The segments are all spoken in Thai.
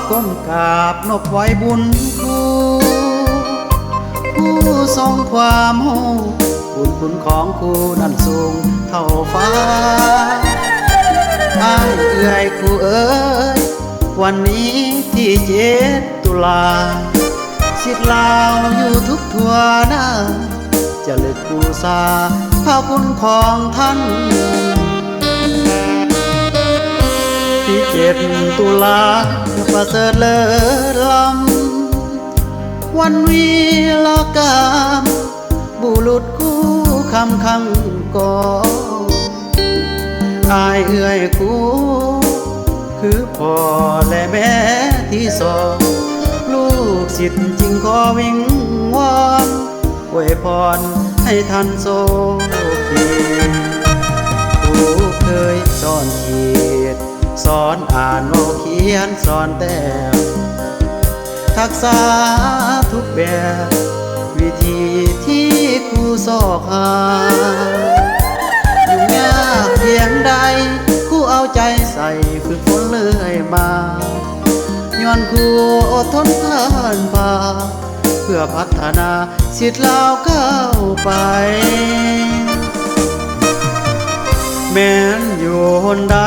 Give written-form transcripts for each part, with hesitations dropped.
ก้มกราบนบไหวบุญครูผู้ทรงความโหบุญคุณของครูนั้นสูงเท่าฟ้าอ้ายเอื้อยครูเอ๋ยวันนี้ที่7 ตุลาศิษย์ลาวอยู่ทุกทั่วหน้าจะลึกบูชาพระคุณของท่านที่7 ตุลาประเสริฐเลิศล้ำวันวีรกรรมบุรุษคู่คำขังก่ออ้ายเอื้อยครูคือพ่อและแม่ที่สองลูกศิษย์จริงขอวิงวอนอวยพรให้ท่านโชคดีครูเคยสอนขีดสอนอ่านโอเขียนสอนแต้มทักษะทุกแบบวิธีที่ครูสอกหายุ่งยากเพียงใดครูเอาใจใส่ฝึกฝนเลยมาย้อนครูอดทนผ่านผ่าเพื่อพัฒนาศิษย์ลาวก้าวไปแม้นอยู่หนใด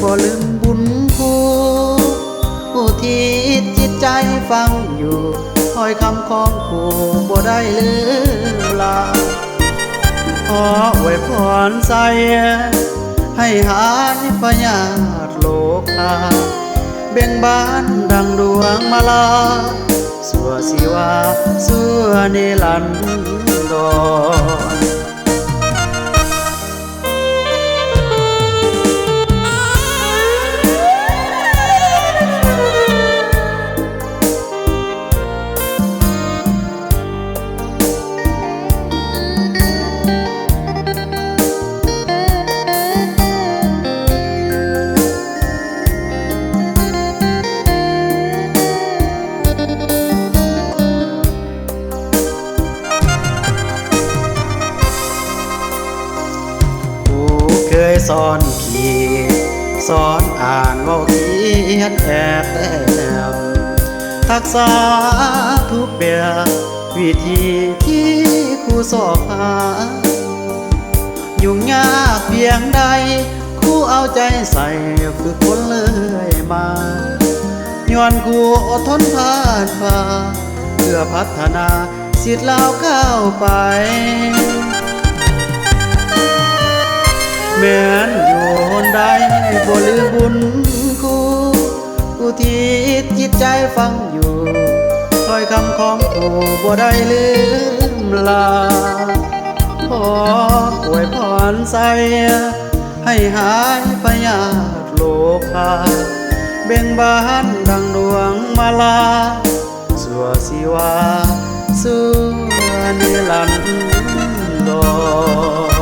บ่ลืมบุญครูผู้ที่จิตใจฟังอยู่ถ้อยคำของครูบ่ได้ลืมลาขออวยพรใส่ให้หายพยาธิโลกาเบ่งบานดังดวงมาลาสัวสิวาสัวนิรันดรเคยสอนขีดสอนอ่านเว้าเขียนแอบแต่ทักษะทุกแบบวิธีที่ครูสอบหายุ่งยากเพียงใดครูเอาใจใส่ฝึกฝนเลยมาย้อนครูอดทนผ่านผ่าเพื่อพัฒนาศิษย์ลาวก้าวไปแม้นอยู่หนใดบ่ลืมบุญครูผู้ที่จิตใจฟังอยู่ถ้อยคำของครูบ่ได้ลืมลาขออวยพรใส่ให้หายพยาธิโลกาเบ่งบานดังดวงมาลาสัวสิวาสัวนิรันดร